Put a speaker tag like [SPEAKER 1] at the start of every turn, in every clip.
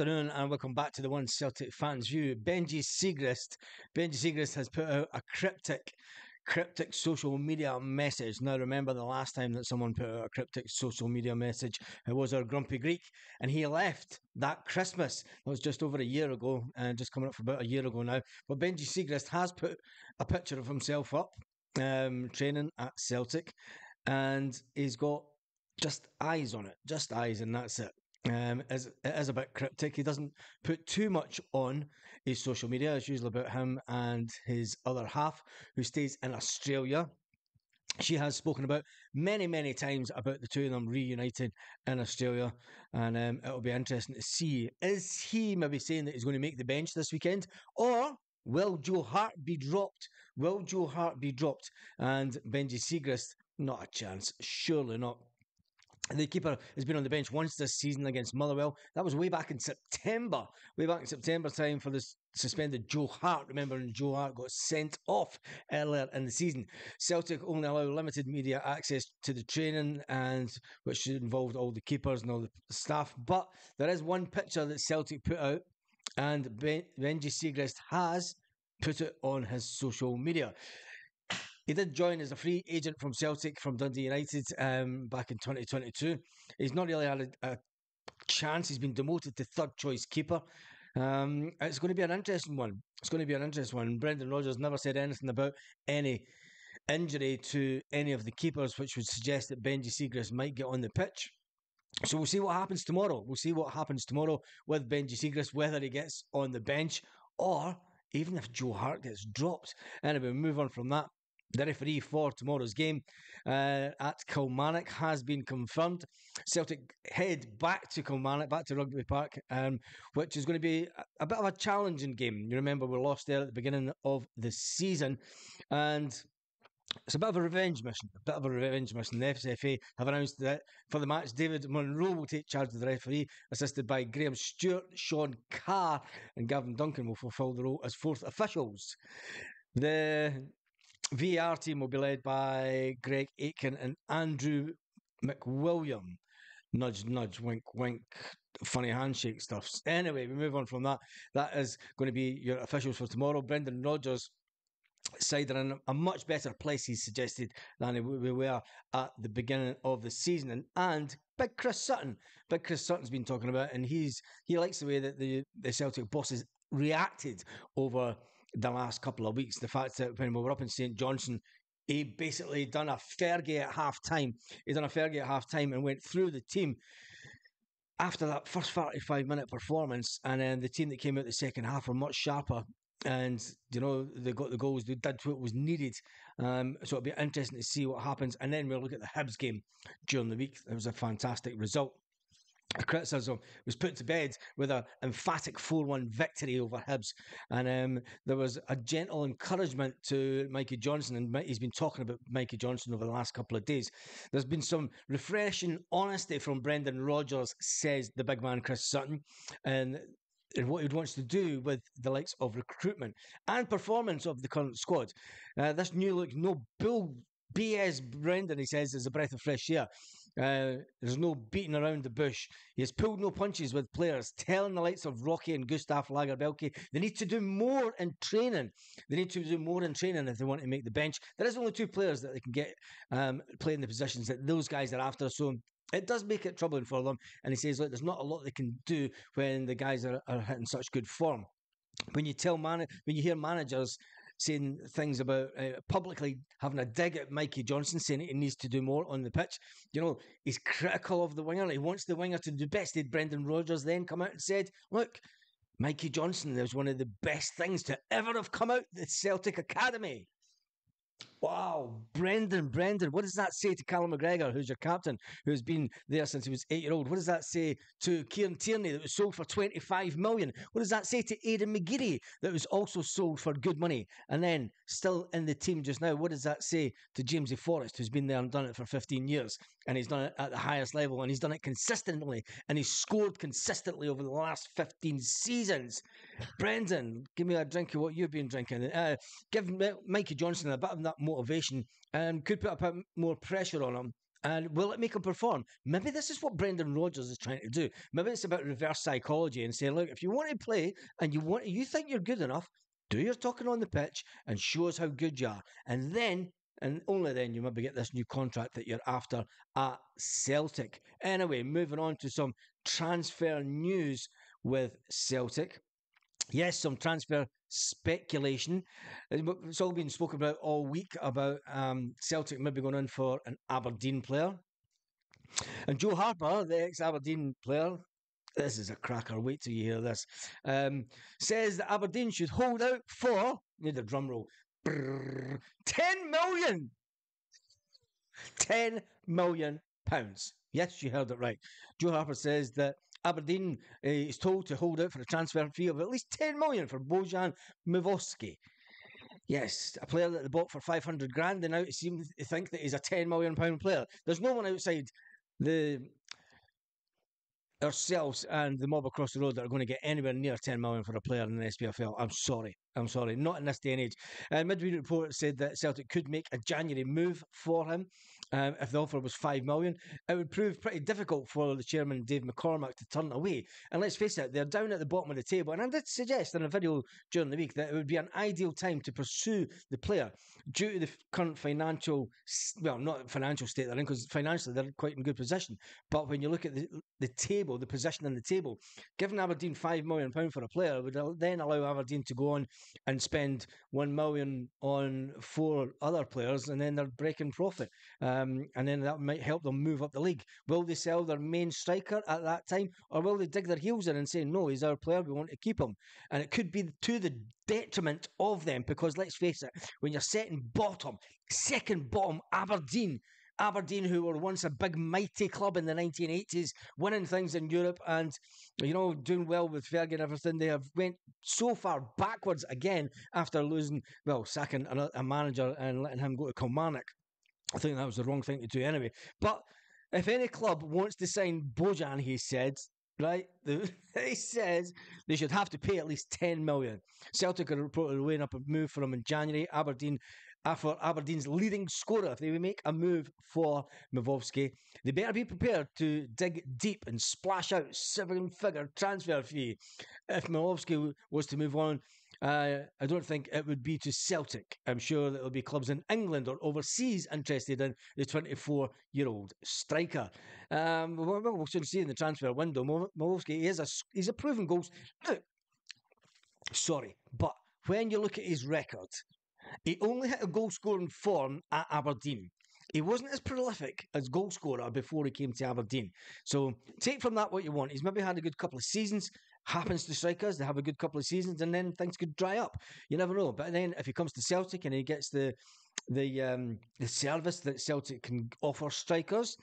[SPEAKER 1] Afternoon and welcome back to the One Celtic Fans View. Benji Siegrist has put out a cryptic social media message. Now remember the last time that someone put out a cryptic social media message, it was our Grumpy Greek, and he left that Christmas. That was just over a year ago, and just coming up for about a year ago now. But Benji Siegrist has put a picture of himself up, training at Celtic, and he's got just eyes on it, just eyes, and that's it. It is a bit cryptic. He doesn't put too much on his social media. It's usually about him and his other half, who stays in Australia. She has spoken about many times about the two of them reuniting in Australia, and it'll be interesting to see, is he maybe saying that he's going to make the bench this weekend, or will Joe Hart be dropped? Will Joe Hart be dropped? And Benji Siegrist, not a chance, surely not. The keeper has been on the bench once this season against Motherwell. That was way back in September time for the suspended Joe Hart. Remember, when Joe Hart got sent off earlier in the season. Celtic only allow limited media access to the training, and which involved all the keepers and all the staff. But there is one picture that Celtic put out, and Benji Siegrist has put it on his social media. He did join as a free agent from Celtic from Dundee United back in 2022. He's not really had a chance. He's been demoted to third choice keeper. It's going to be an interesting one. Brendan Rodgers never said anything about any injury to any of the keepers, which would suggest that Benji Siegrist might get on the pitch. So we'll see what happens tomorrow. With Benji Siegrist, whether he gets on the bench or even if Joe Hart gets dropped. Anyway, we move on from that. The referee for tomorrow's game at Kilmarnock has been confirmed. Celtic head back to Kilmarnock, back to Rugby Park, which is going to be a bit of a challenging game. You remember we lost there at the beginning of the season, and it's a bit of a revenge mission. The FSFA have announced that for the match, David Monroe will take charge of the referee, assisted by Graham Stewart, Sean Carr, and Gavin Duncan will fulfil the role as fourth officials. The VAR team will be led by Greg Aitken and Andrew McWilliam. Nudge, nudge, wink, wink, funny handshake stuff. Anyway, we move on from that. That is going to be your officials for tomorrow. Brendan Rodgers' side are in a much better place, he suggested, than we were at the beginning of the season. And Big Chris Sutton's been talking about, and he likes the way that the Celtic bosses reacted over the last couple of weeks. The fact that when we were up in St Johnstone, he basically done a Fergie at half time. And went through the team after that first 45-minute performance, and then the team that came out the second half were much sharper, and they got the goals, they did what was needed. So it'll be interesting to see what happens. And then we'll look at the Hibs game during the week. It was a fantastic result. The criticism was put to bed with an emphatic 4-1 victory over Hibs. And there was a gentle encouragement to Mikey Johnson, and he's been talking about Mikey Johnson over the last couple of days. There's been some refreshing honesty from Brendan Rodgers, says the big man Chris Sutton, and what he wants to do with the likes of recruitment and performance of the current squad. This new look, no bull BS Brendan, he says, is a breath of fresh air. There's no beating around the bush. He has pulled no punches with players, telling the likes of Rocky and Gustav Lagerbielke they need to do more in training. If they want to make the bench. There is only two players that they can get playing the positions that those guys are after, so it does make it troubling for them. And he says, look, there's not a lot they can do when the guys are hitting such good form. When you hear managers saying things about publicly having a dig at Mikey Johnson, saying he needs to do more on the pitch, he's critical of the winger. He wants the winger to do best. Did Brendan Rodgers then come out and said, look, Mikey Johnson is one of the best things to ever have come out the Celtic Academy. Wow, Brendan, what does that say to Callum McGregor, who's your captain, who's been there since he was 8-year-old? What does that say to Kieran Tierney, that was sold for 25 million? What does that say to Aidan McGeady, that was also sold for good money and then still in the team just now? What does that say to Jamesy Forrest, who's been there and done it for 15 years, and he's done it at the highest level, and he's done it consistently, and he's scored consistently over the last 15 seasons? Brendan, give me a drink of what you've been drinking. Give Mikey Johnson a bit of that motivation, and could put a bit more pressure on him And will it make him perform? Maybe this is what Brendan Rodgers is trying to do. Maybe it's about reverse psychology and saying, look, if you want to play and you think you're good enough, do your talking on the pitch and show us how good you are. And then, and only then, you maybe get this new contract that you're after at Celtic. Anyway, moving on to some transfer news with Celtic. Yes, some transfer speculation. It's all been spoken about all week about Celtic maybe going in for an Aberdeen player. And Joe Harper, the ex-Aberdeen player, this is a cracker, wait till you hear this, says that Aberdeen should hold out for, need a drum roll, 10 million! 10 million pounds. Yes, you heard it right. Joe Harper says that Aberdeen is told to hold out for a transfer fee of at least 10 million for Bojan Miovski. Yes, a player that they bought for 500 grand, and now it seems to think that he's a 10 million pound player. There's no one outside the ourselves and the mob across the road that are going to get anywhere near 10 million for a player in the SPFL. I'm sorry. Not in this day and age. Midweek report said that Celtic could make a January move for him if the offer was 5 million. It would prove pretty difficult for the chairman, Dave McCormack, to turn away. And let's face it, they're down at the bottom of the table. And I did suggest in a video during the week that it would be an ideal time to pursue the player due to the current financial, well, not financial state they're in, because financially they're quite in good position. But when you look at the table, the position in the table, giving Aberdeen £5 million for a player would then allow Aberdeen to go on and spend 1 million on 4 other players, and then they're breaking profit. And then that might help them move up the league. Will they sell their main striker at that time, or will they dig their heels in and say, no, he's our player, we want to keep him? And it could be to the detriment of them, because let's face it, when you're setting bottom, second bottom, Aberdeen, who were once a big mighty club in the 1980s, winning things in Europe and, you know, doing well with Fergie and everything, they have went so far backwards again after losing, well, sacking a manager and letting him go to Kilmarnock. I think that was the wrong thing to do anyway. But if any club wants to sign Bojan, he said, right, he says they should have to pay at least 10 million. Celtic are reportedly weighing up a move for him in January. For Aberdeen's leading scorer, if they make a move for Miovski, they better be prepared to dig deep and splash out 7-figure transfer fee. If Miovski was to move on, I don't think it would be to Celtic. I'm sure that there'll be clubs in England or overseas interested in the 24-year-old striker. We'll soon see in the transfer window. Miovski he's a proven goal. Sorry, but when you look at his record, he only hit a goal-scoring form at Aberdeen. He wasn't as prolific as goal scorer before he came to Aberdeen. So take from that what you want. He's maybe had a good couple of seasons. Happens to strikers, they have a good couple of seasons, and then things could dry up. You never know. But then if he comes to Celtic and he gets the service that Celtic can offer strikers,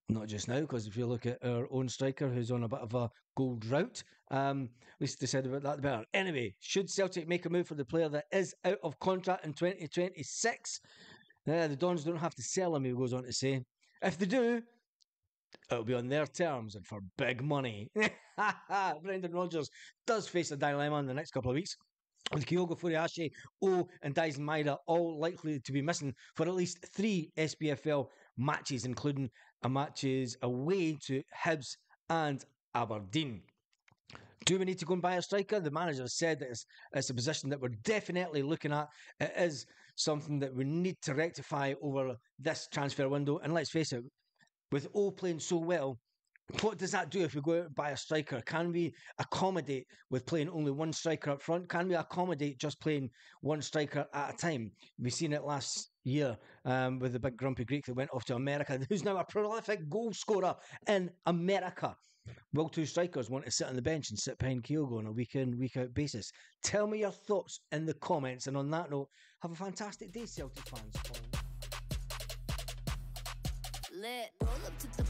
[SPEAKER 1] not just now, because if you look at our own striker who's on a bit of a goal drought, at least they said about that better. Anyway, should Celtic make a move for the player that is out of contract in 2026, the Dons don't have to sell him, he goes on to say. If they do, it'll be on their terms and for big money. Brendan Rodgers does face a dilemma in the next couple of weeks, with Kyogo Furuhashi, and Dyson Maeda all likely to be missing for at least 3 SPFL matches, including matches away to Hibs and Aberdeen. Do we need to go and buy a striker? The manager said that it's a position that we're definitely looking at. It is something that we need to rectify over this transfer window. And let's face it, with O playing so well, what does that do if we go out and buy a striker? Can we accommodate with playing only one striker up front? Can we accommodate just playing one striker at a time? We've seen it last year with the big grumpy Greek that went off to America, who's now a prolific goal scorer in America. Will 2 strikers want to sit on the bench and sit behind Kyogo on a week-in, week-out basis? Tell me your thoughts in the comments. And on that note, have a fantastic day, Celtic fans.
[SPEAKER 2] Lit. Roll up to the